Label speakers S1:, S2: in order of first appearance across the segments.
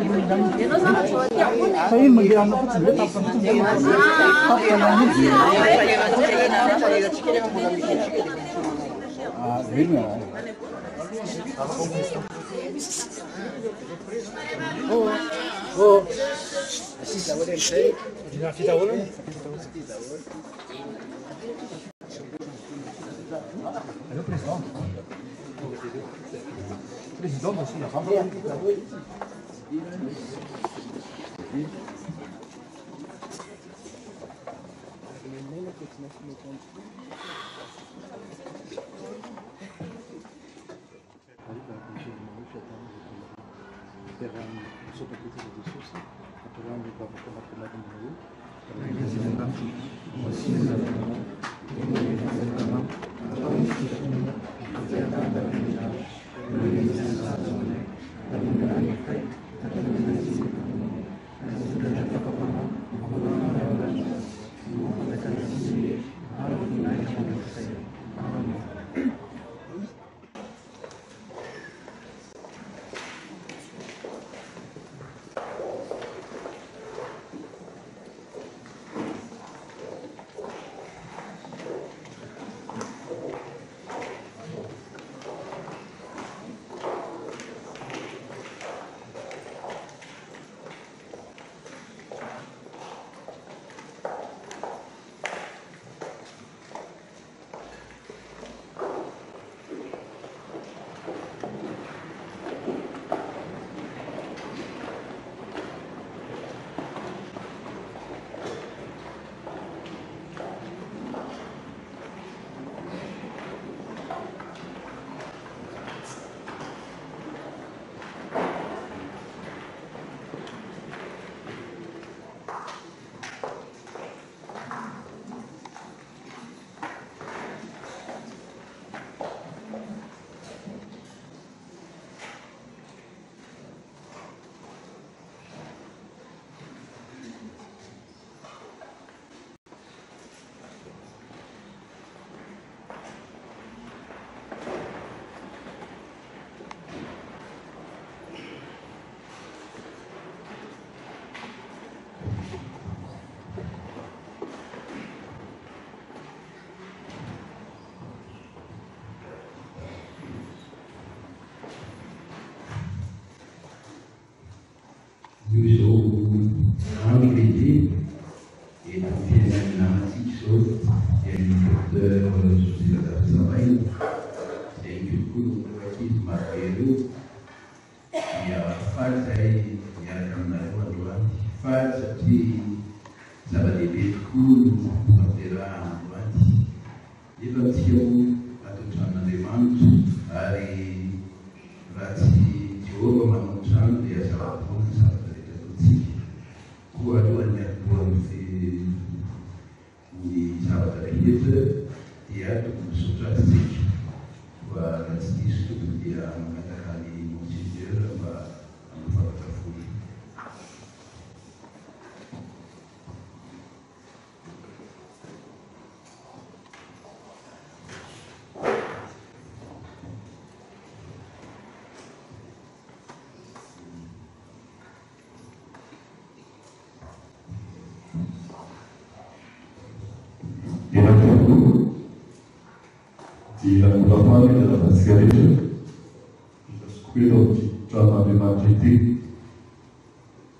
S1: Saya mag-ano po sila, tapos yun nga. Oo. Ano preso? Presidente aussi, il a pas dilakukan dalam sekali itu dalam dimaksud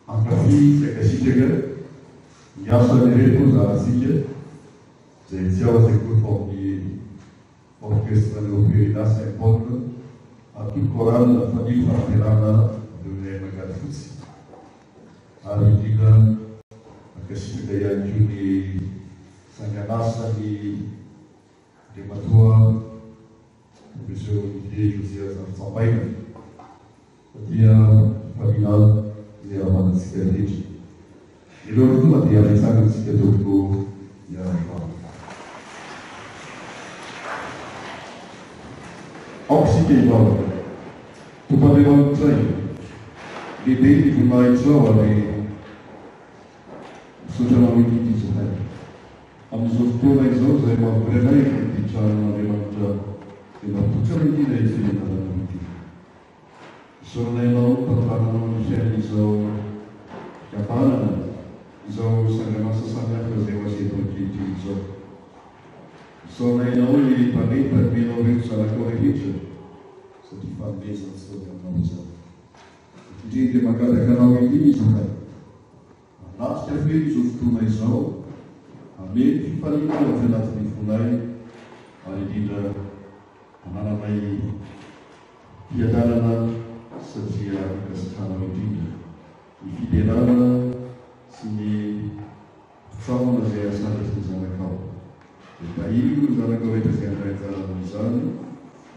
S1: angkasi sekali juga yang sendiri pun aslinya jadi siapa sekut hobi orkestra operitas important atau koran atau di perjalanan dunia negara Rusia hari juga angkasi daya judi sangat besar di matua professeur Didier Josias sampaikan dia final dia akan sekali itu dia sangat sekali itu ya oksigen bawah kepada orang saya di bawah pemain Jawa di sosial media di sana am sostegno ai sostegni ma vorrei diciamo di una funzione di legge di sono nei loro parlano di senso satria fanomezana sy aminao izany. Indrindra mahagadrakanao iny izahay. Lasitra fe izao fotoana izao, hamety fifaliana avy anatin'ny fonay, ary indrindra mananay fiadarana satria mikasikanao indrindra. Ny fidelana sy ny fahona izay asandrasy ny zanakao. Dia tahiny ny zanakao rehetra izay andray anjarana izany,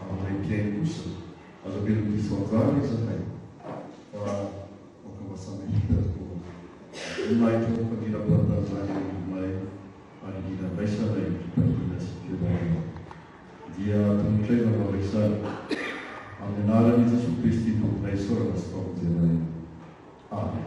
S1: aminay mpiainy kosa, azo velon'ny diso anjara izahay. Fa moka masana hita tokoa. Nahitra ny fandira-pahatanjany aminay, ary indrindra raisanay fitahina sy fiadarana. Dia tongotraina manao isara. Amin'ny anaran'i Jesosy Kristy tomponay saorana sy famonjenay. Amen.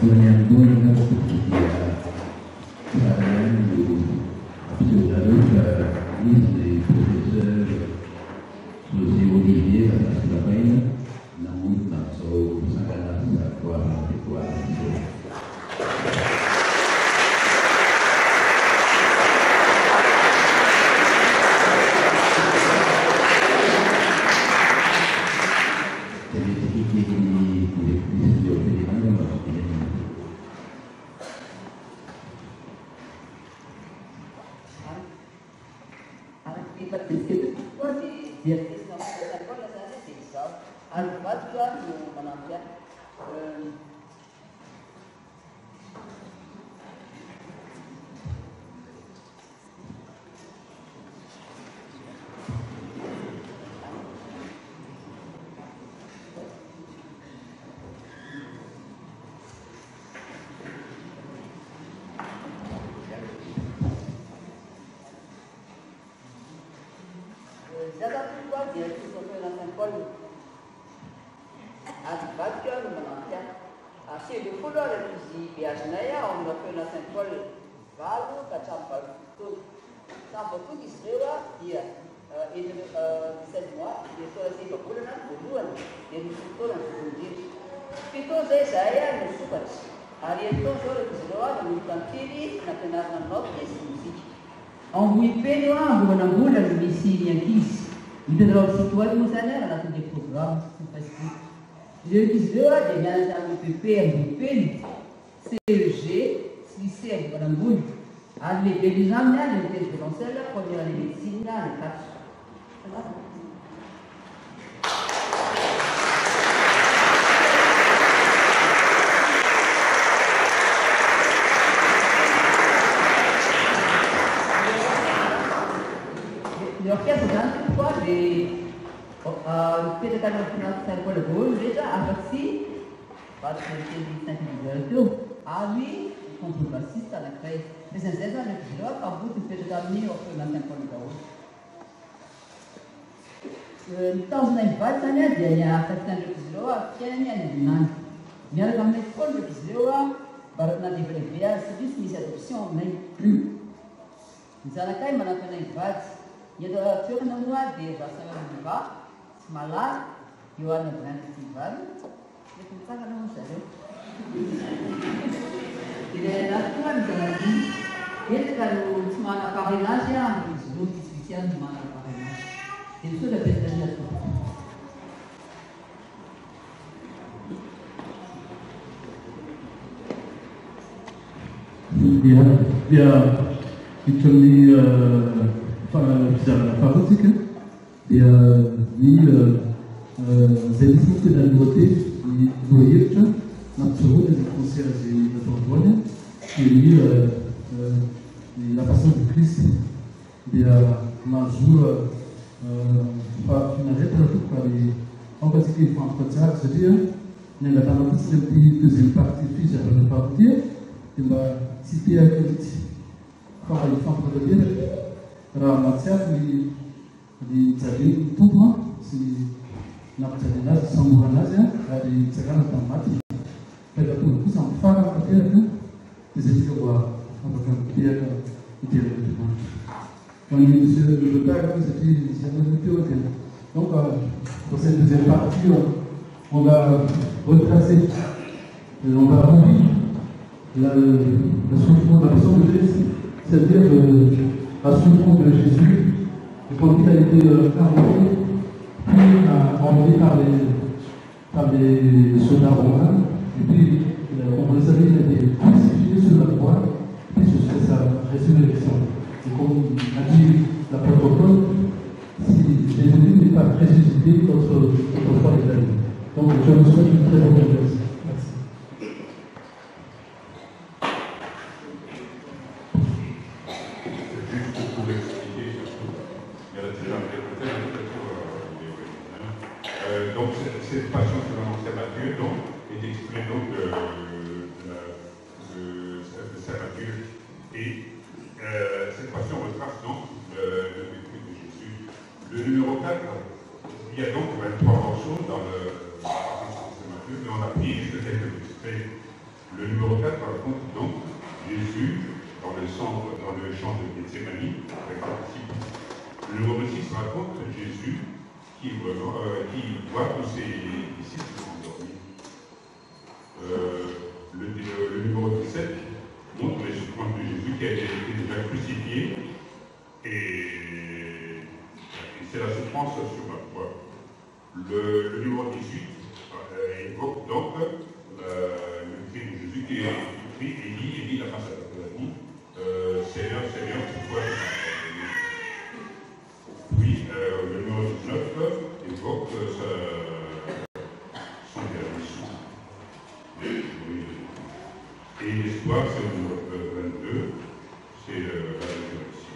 S2: menyambung dengan seperti saya saudara ini dari Profesor Jose Olivier atas sebagainya, namun tak so sangatlah kuat. Dia actually bicara politik dia c'est discuté dans le côté du projet naturel des conseils de Bourgogne qui la façon de Christ dia majou finalité pour les en particulier pour entretien c'est-à-dire il y a la deuxième partie puis j'ai une partie qui va citer à côté quand il faut produire la matière di jadi tuh si nak jadi nasi samburan nasi dari sekarang mati pada pun aku sama faham apa dia kan jadi coba apa kan dia itu quand il se le père c'était c'est un peu ok donc pour cette deuxième partie on va retracer on va revivre le souffrance de la personne de Jésus, c'est-à-dire la souffrance de Jésus, quand il a été arrêté, puis enlevé par les soldats romains, et puis on le savait, il a été crucifié sur la croix, puis c'est sa résurrection. Et comme a dit l'apôtre Paul, si Jésus n'est pas ressuscité, notre foi est la vie. Donc je vous souhaite une très bonne journée.
S3: Donc cette passion selon Saint Matthieu donc, est exprimée donc de Saint Matthieu et cette passion retrace donc le vécu de Jésus. Le numéro 4, il y a donc 23 morceaux dans la passion de Saint Matthieu, mais on a pris juste quelques extraits. Le numéro 4 raconte donc Jésus dans le champ de Gethsémani avec ses disciples. Le numéro 6 raconte Jésus qui voit tous ses disciples endormis. Le numéro 17 montre les souffrances de Jésus qui a été déjà crucifié et c'est la souffrance sur la croix. Le numéro 18 évoque donc le cri de Jésus qui crie Élie, la face à la vie, Seigneur, Seigneur, pourquoi puis le numéro 19 évoque son dernier souffle. Et l'espoir, c'est le numéro 22, c'est la résurrection.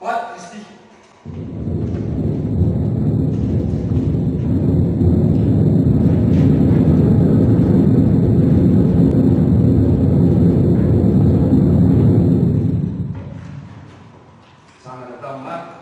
S4: Ort ist wichtig. Sangat amat.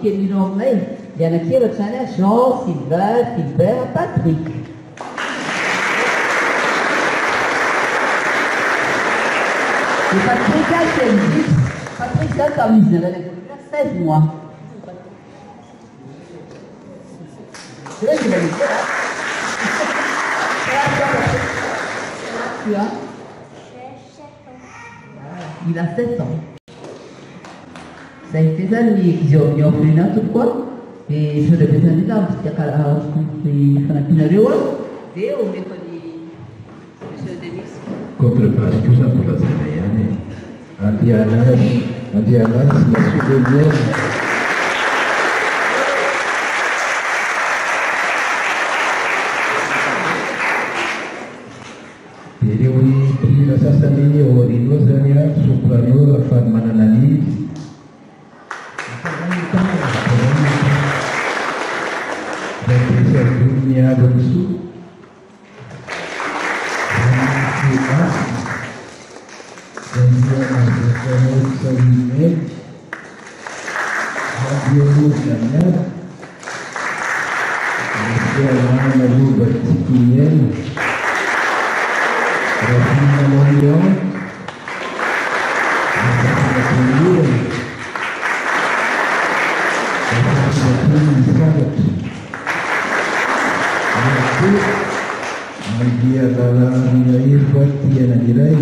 S4: Che mi non mai gli hanno chiesto c'è Jean, Sylvain, Philbert, Patrick. Et Patrick a quel but? Patrick a comme il avait 16 mois. C'est là que je vais le dire. Tu as? Il a 7 ans. Sei pesanti che mi ho frenato qua e sono pesanti là perché sono qui a Rio e ho detto di Monsieur Denis.
S5: Contrepasso, scusa per la Zaniani, anti-Anas, ma souvenir. Jadi, di rasa sendiri, di dua Zanian, supranur, Farmananani, dunia bersu dan dia mengatakan sehingga dia mudahnya dia lalu bersikapnya rasanya mulia Dia adalah mengalir bagian adirai.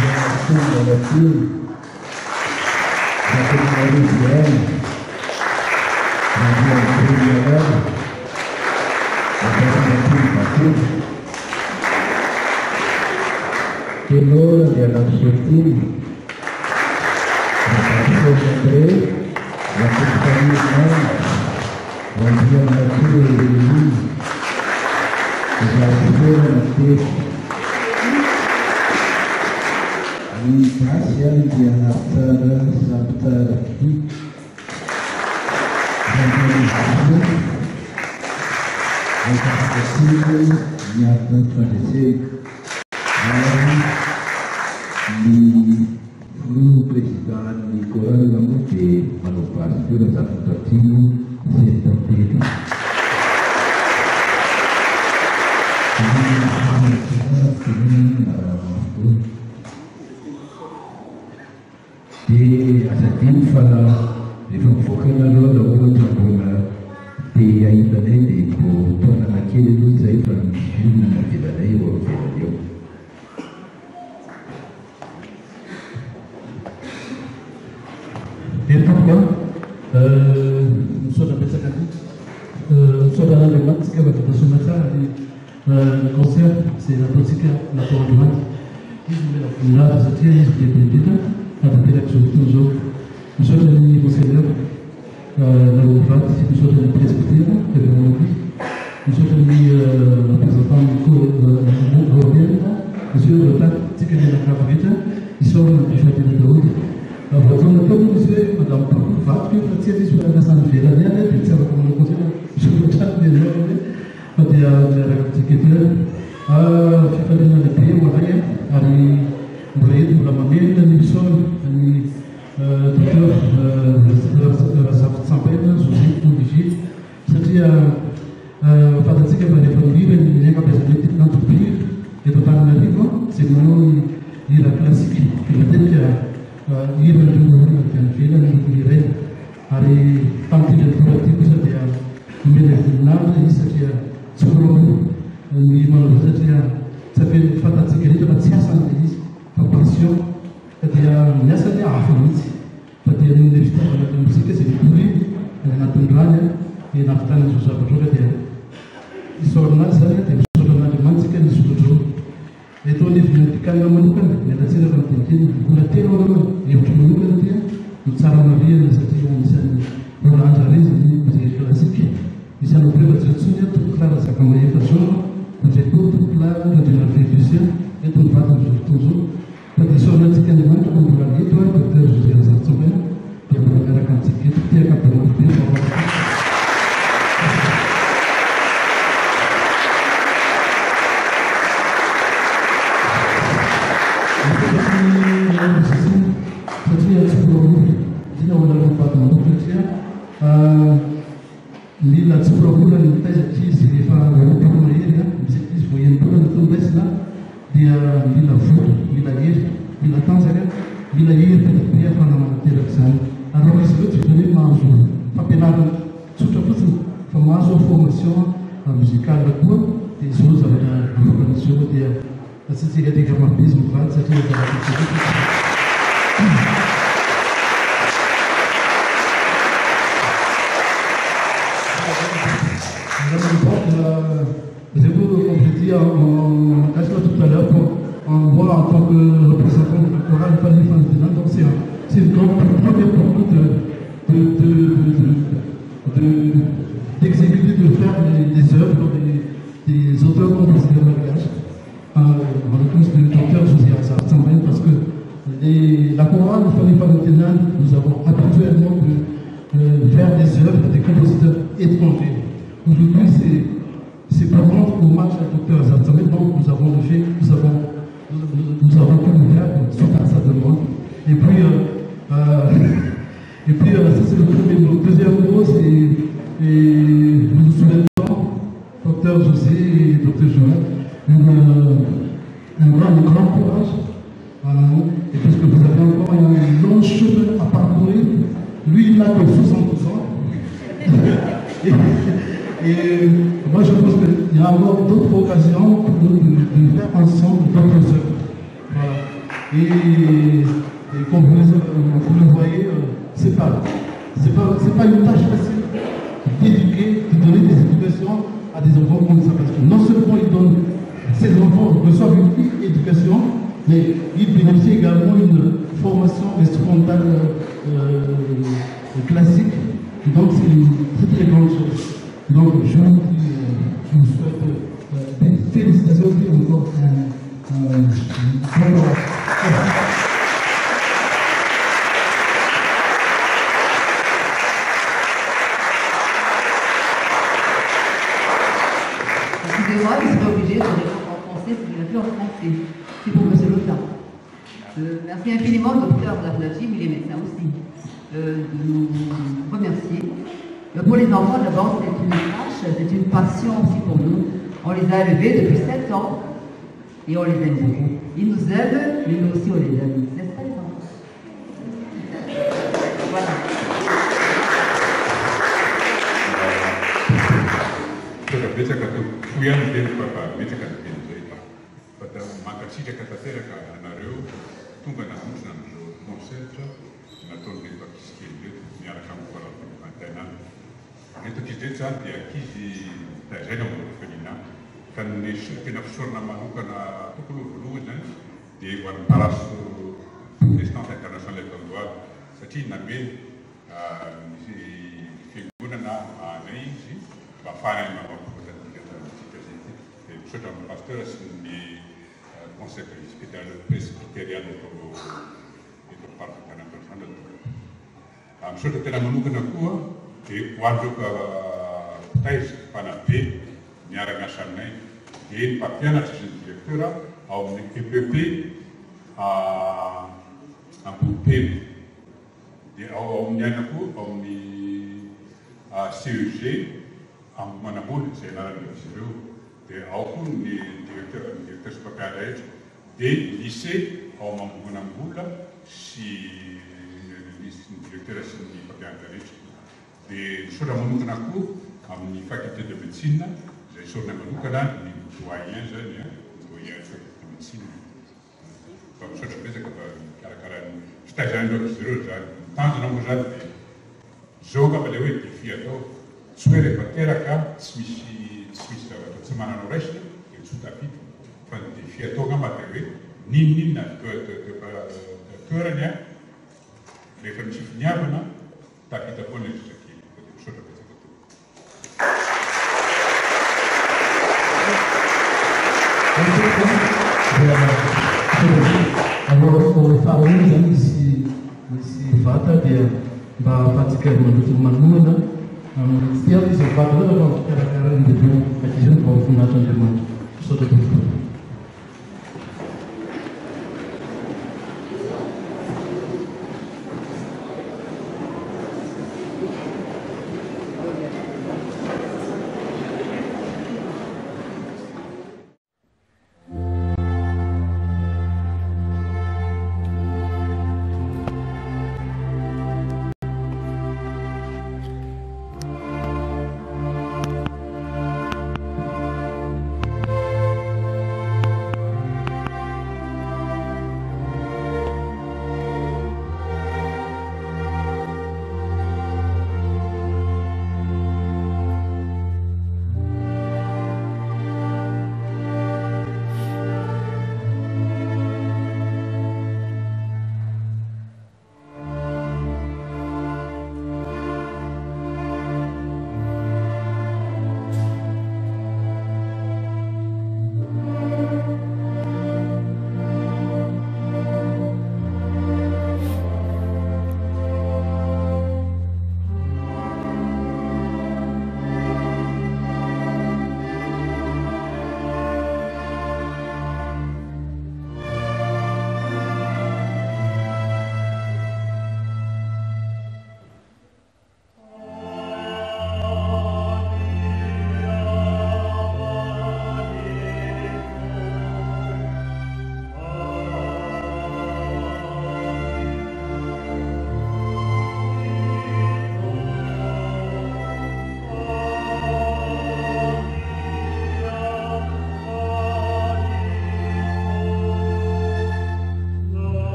S5: Dia langsung berarti satu hari siang. Dia berjalan. Ada satu. Kilo dia langsung tim. Langsung sampai. Langsung sampai. Dia langsung ini. Yang dia antara sabta lagi dan ini antara kecil nyata tradisi di flu presiden di Kuala Lumpur di Malupas juga satu tertinggi seperti ini. Di asatin fala di fukena lo lo lo tambula di ai badai di po pona nakili lu zai fala mishina na kibadai wa filadio.
S2: Pourquoi Saudara Besakati, saudara Lemat, ce que va te soumettre le concert, c'est la politique, la Torah du Mat, qui est là, vous êtes là, qui est pédite, à la direction toujours. Nous sommes les monseigneurs, la Louvat, nous sommes les presbytères, nous sommes les représentants du gouvernement, monsieur le pape, c'est que les camarades, ils sont les chefs de route. Vogliono produrre da un po' di fatto che qualsiasi sulla casa di fila di anni pensavo come una cosa sulla di giorni ma di ragazzi che ci fanno le prime magari ali volete la mamma di sono di tutto la sampena su sito di sito seria fantasia che per produrre le capacità tanto più e totale arrivo se noi la classica che la tecnica ini berdua dengan film yang dilihat hari tampil produktif saja, memilih nama ini saja sebelum ini malu saja, tapi fata sekali dapat siasat ini, passion, dia biasanya afirmasi, tapi yang kita pada musik sendiri, dengan tundranya, ini naftan susah berdoa dia, isorna saja, tapi isorna dengan musik ini sudah itu dihentikan menemukan dan hasil penting guna teror yang menemukan dia cara Maria dan setiap misalnya orang Anjali ini menjadi klasik bisa lebih bersesuaian untuk kelas akamanya personal menjadi untuk kelas menjadi refleksi itu pada tujuh pada soal jika dimana pembukaan itu dokter sudah sampai yang mengatakan sedikit dia akan berubah Lila sepuluh bulan kita jadi sifat berupa mereka, bisa disebut bulan itu biasa dia lila food, lila air, lila tangan, lila air dia pernah terkesan. Alors disebut sebenarnya masuk, tapi lalu sudah betul, masuk formasi musikal berkuat, di Sulawesi ada formasi dia, setiap tiga mapis mukat, setiap tiga mapis. Je vous compléter en tout à l'heure en moi en tant que représentant de la chorale pas des fans de donc c'est une grande première pour nous d'exécuter, de faire des œuvres des auteurs compositeurs malgaches en l'occurrence du docteur José Arzambaï parce que la chorale Fali Fanoutenal nous avons habituellement de faire des œuvres des compositeurs étrangers. Aujourd'hui, c'est pour rendre hommage à Dr Arzambaï, donc nous avons pu le faire suite à sa demande. Et puis ça c'est le premier mot. Deuxième mot, c'est nous souhaitons, Dr José et Dr Joël, un grand courage. Et puisque vous avez encore un long chemin à parcourir, lui il n'a que 60%. Et moi, je pense qu'il y a encore d'autres occasions pour nous de faire ensemble d'autres œuvres. Voilà. Et comme vous le voyez, c'est pas une tâche facile d'éduquer, de donner des éducations à des enfants comme ça. Parce que non seulement ces enfants reçoivent une éducation, mais ils bénéficient également d'une formation instrumentale classique. Donc c'est une très très grande chose. Donc je vous souhaite des félicitations et encore un bon courage.
S4: Excusez-moi, il serait obligé de répondre en français parce qu'il n'a plus en français. C'est pour M. Lotin. Merci infiniment au docteur Laplagie, mais les médecins aussi, de nous remercier. Pour les enfants, d'abord, c'est une tâche, c'est une passion aussi pour nous. On les a élevés depuis 7 ans et on les aime beaucoup. Ils nous aiment, mais nous aussi on les aime. N'est-ce pas les enfants? Voilà.
S3: Itu kita dia kisi tajana mufenina kan nishir kena fshorna manuka na tukulu luzen di wan paras distance internationale de droit sati nabe si figura na nei si va fare ma con c'est un pasteur di conseil presbytérien de parti international am so de tena manuka na kuwa e quando tais panape niara nasional e papiana de diretora ao EPP a PUP de ao nianaku ao ni a CEG a manabul c'est là le civil de ao ni diretor papiana de lycée ao manabula si diretora si papiana de sur la monoucanaku, comme une faculté de médecine, j'ai sur la monoucana, une doyen jeune, doyen de médecine. Comme ça, je fais que stagiaire de zéro, tant de nombreux gens, joga balewe de fiato, suere pateraka, smisi, semana no reste, et tout à fait, enfin, de fiato gamatewe, ni na, que les femmes chiffniabana, tapita pone.
S2: Alors, o favorito si fatta di praticare una luna, stiamo di fare per di più, perché c'è un po' fumato di mano sotto tutto.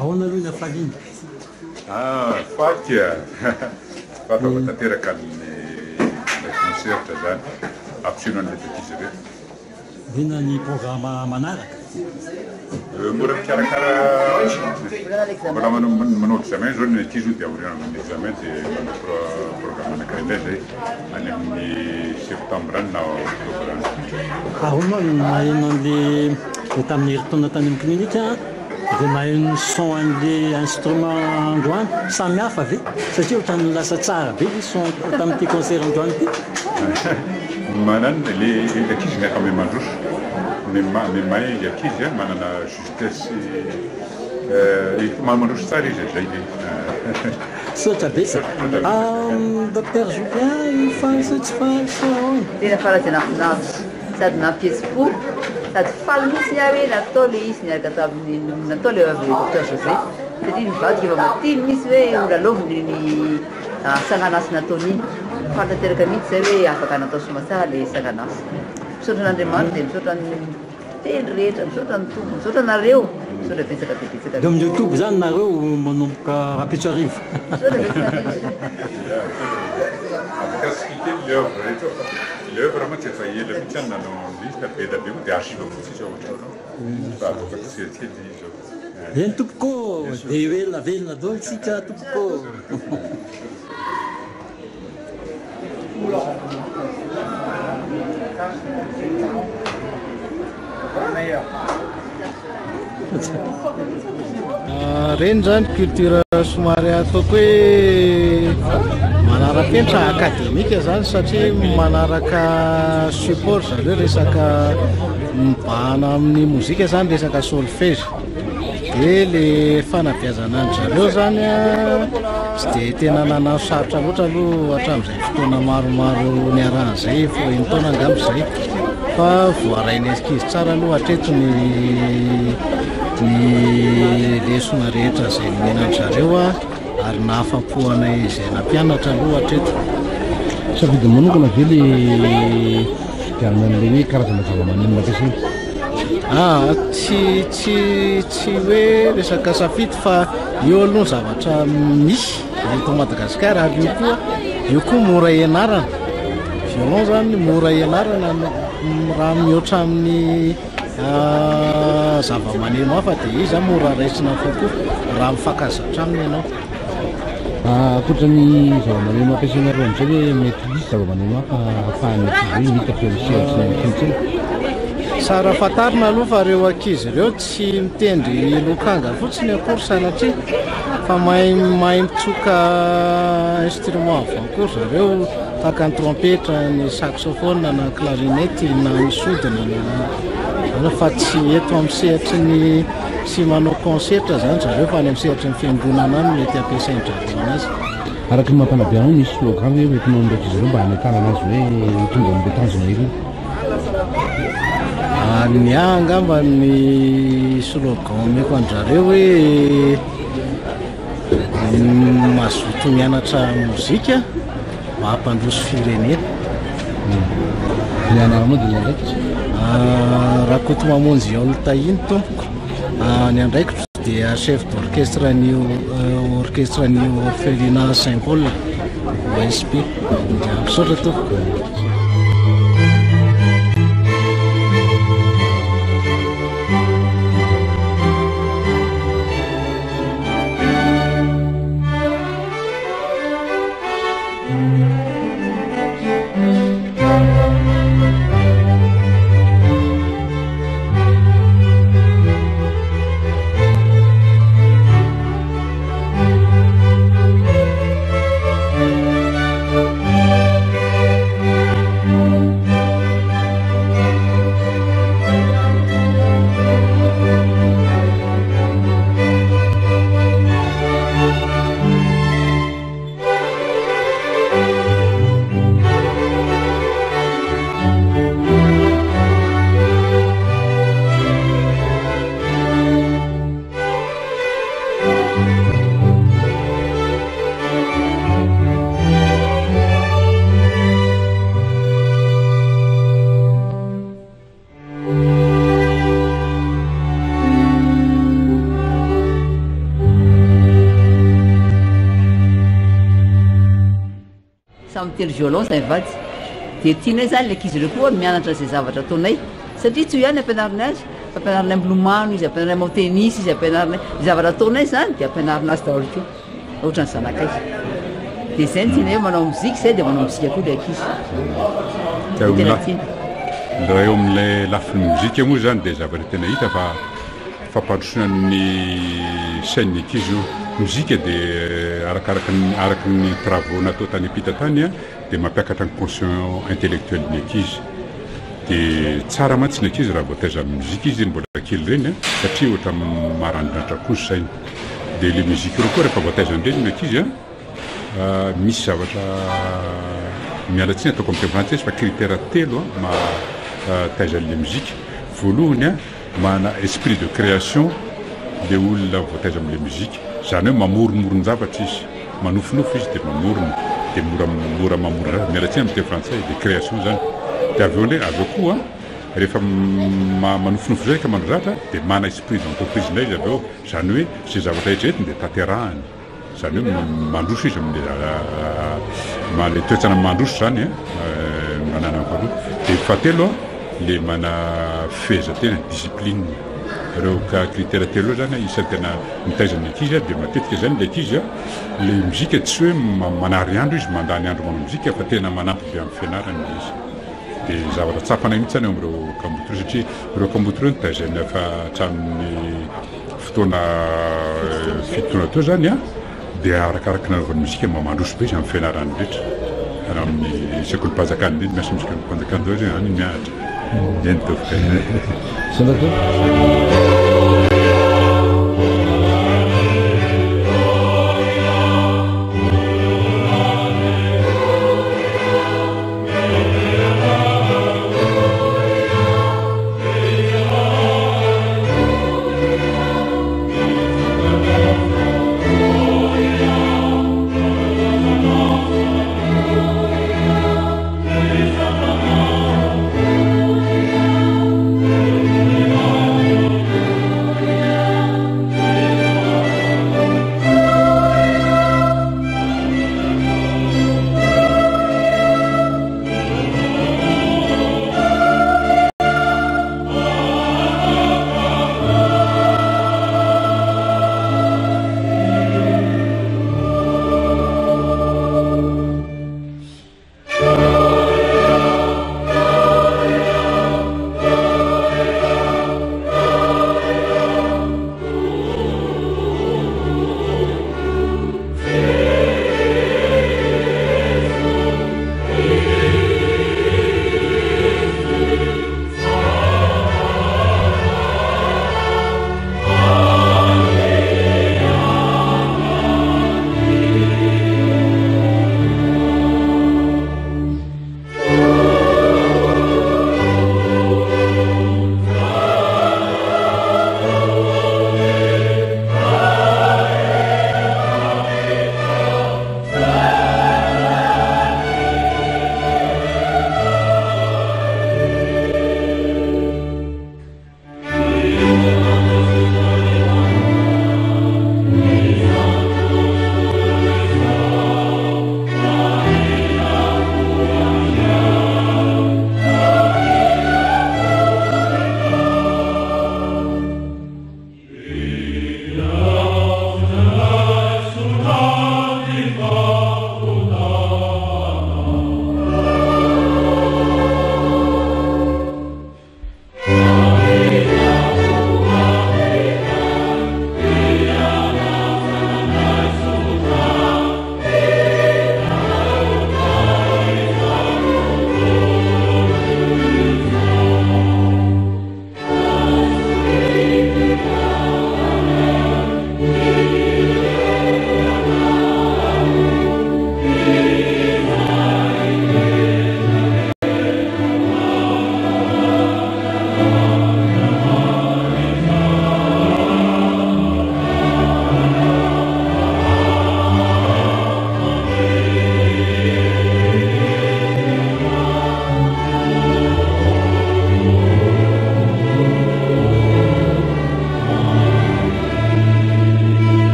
S6: Ahoana aloha na faly
S3: faky fataoko tanteraka ny concert zany ampisehoana an'ilay bekizy ireo.
S6: Vina ny programme manaraka.
S3: Mbola mikarakara mbola manao examen zao ny tizo dia aoriana amin'ny examen dia manao programme anankiray indray zay any amin'ny septembre any na octobre any.
S6: Ahoana maheno an'le tamin'ny herintaona tany amin'ny klinika dia maheno son an'le instrument androany samy hafa ve satria ohatrany lasa tsara be le son tamin'ity concert androany ity.
S3: Manana le ankizy miaraka amin'ny mandroso memay ankizy manana justesse mandroso tsara izy zay le
S6: sotra be sa docteur Julien fanso tsy fanso
S4: tena farazana finaritra sady nampihetsi-po sady faly mihitsy ny hoe natao le izy niaraka tamin'ny natao le avy docteur José satria nivadika efa matiny misy hoe olalovony ny sanganasy nataon'iny fantateraka mihitsy zay hoe afaka natao somatsara le sanganasy misaotra n'Andriamanitra dia misaotra ny teny rehetra misaotra ny tombo misaotra nareo misaotra betsaka dia betsaka
S6: dia amin'ny YouTube zany nareo manomboka rapitso arivo
S3: Kasquiter l'œuvre rehetra l'œuvre ma tsy efa ela mihitsy any nanao lista be da be dia archive fotsy izy ao ohatrany fa afaka kely izy ao.
S6: Eny tompoko dia velona velona daholo tsika tompoko.
S7: Reny zany culture somary ataoko hoe manara-penitra akademika zany satria manaraka support zareo resaka mibahana amin'ny mozika zany resaka solfège dia le fanabeazana any zareo zany tsy dia tena nanao sarotra loatra aloha hatramin'izay fotoana maromaro niaran'izay fo taona angamba izay fa voarainy eskizy tsara aloha hatreto ny lesona rehetra izay menany zareo ary nahafapoana izay nampianatra aloha hatreto.
S5: Safidy manokana ve le fiarana an'ilay hoe karazana zava-maneno nampiasaina?
S7: Tsy hoe resaka safidy fa io aloha zavatra misy eto Madagasikara ary io koa mora ianarana. Violon zany mora ianarana raha mihoatra amin'ny zava-maneno hafa dia izy mora raisina kokoa raha mifankazatra aminy ianao.
S5: Ankoatran'ny zava-maneno ampiasaina roa amin'izay hoe mety hisy zava-maneno hafa ahafahany ankizy hoe mita feonseho sy ny kolontsaina.
S7: Sara fatarina aloha fa reo ankizy ireo tsy mitendry lokanga fotsiny akory sanatria fa mahay mitsoka instrument akory zareo tahaka ny trompetra, ny saxophone na clarinette na ny sodina na fa tsy eto amin'ny sehatry ny sy manao concerta zany zareo fa any amin'ny sehatry ny fiangonana any mety ampiasainy zareo anazy.
S5: Araky ny mampanabiana misy slogan hoe entinao ndraiky izy ireo mba hanekana anazy hoe tonga amin'ny tanjona ery.
S7: Ny angamba ny slogan meko an'zareo hoe mazoto mianatra mozika mba hampandroso firenena.
S5: Ny anaranao dia ndraiky
S7: raha koto mamonjy Oltaïne tompoko ny andraikitro dia chef d'orchestre ny orchestre ny orphelinat Saint-Paul OSP dia misaotra tompoko.
S4: Mitendry violon zay vady dia tianay zany le ankizy ireo koa mianatra zay zavatra ataonay satria tsy ho ihany ampianarina azy fa ampianarina milomano izy, ampianarina manao tennis izy, ampianarina zavatra ataonay zany dia ampianarina azy daholo koa ohatra ny zanakay dia zay ny tianay hoe manao mozika zay dia manao mozika koa le ankizy tena tiana.
S3: Raha eo amin'ilay lafiny mozika moa zany dia zavatra tena hita fa fampandrosoana ny sain'ny ankizy io mozika dia araky ny travaux natao tany ampita tany dia mampiakatra ny conscient intellectuel ny ankizy dia tsara mantsy ny ankizy raha voataiza amin'ny mozika izy mbola kely reny satria ohatra marandratra kozy sainy dia le mozika ireo koa rehefa voataiza an'ireny ny ankizy misy zavatra mialatsiny ataoko amin'ny teny frantsay fa critère telo taizan'le mozika. Voalohany mana esprit de création le olona voataiza amin'le mozika zany hoe mamoromorony zavatra izy manofinofy izy dia mamorona dia mora mamorona zavatra mialatsiny amin'ny teny frantsay de création zany dia aveo koa rehefa manofinofy zay ka manao zavatra dia mana esprit d'entreprise indray izy aveo zany hoe zay zavatra etraetiny dia tanterahany zany hoe mandroso izy amin'le toetsana mandroso zany manana faharoa dia fahatelo le mana fehezantena discipline reo ka critère telo zany isan'ny tena mitaizana ankizy dia matetika zany le ankizy le mozika tsy hoe manary andro izy mandany andro manao mozika fa tena manampy be amin'ny fianarany izy dia zavatra tsapana mihitsy zany amin'ireo kambotiro satria ireo kambotiro nitaizana fa hatramin'ny fotoana fitoana teo zany dia arakaraka nanaovany mozika mandroso be izy amin'ny fianarany rehetra raha amin'ny sekolim-panjakany reny miasa mozika panjakany zao zany miahatra eny tofoka.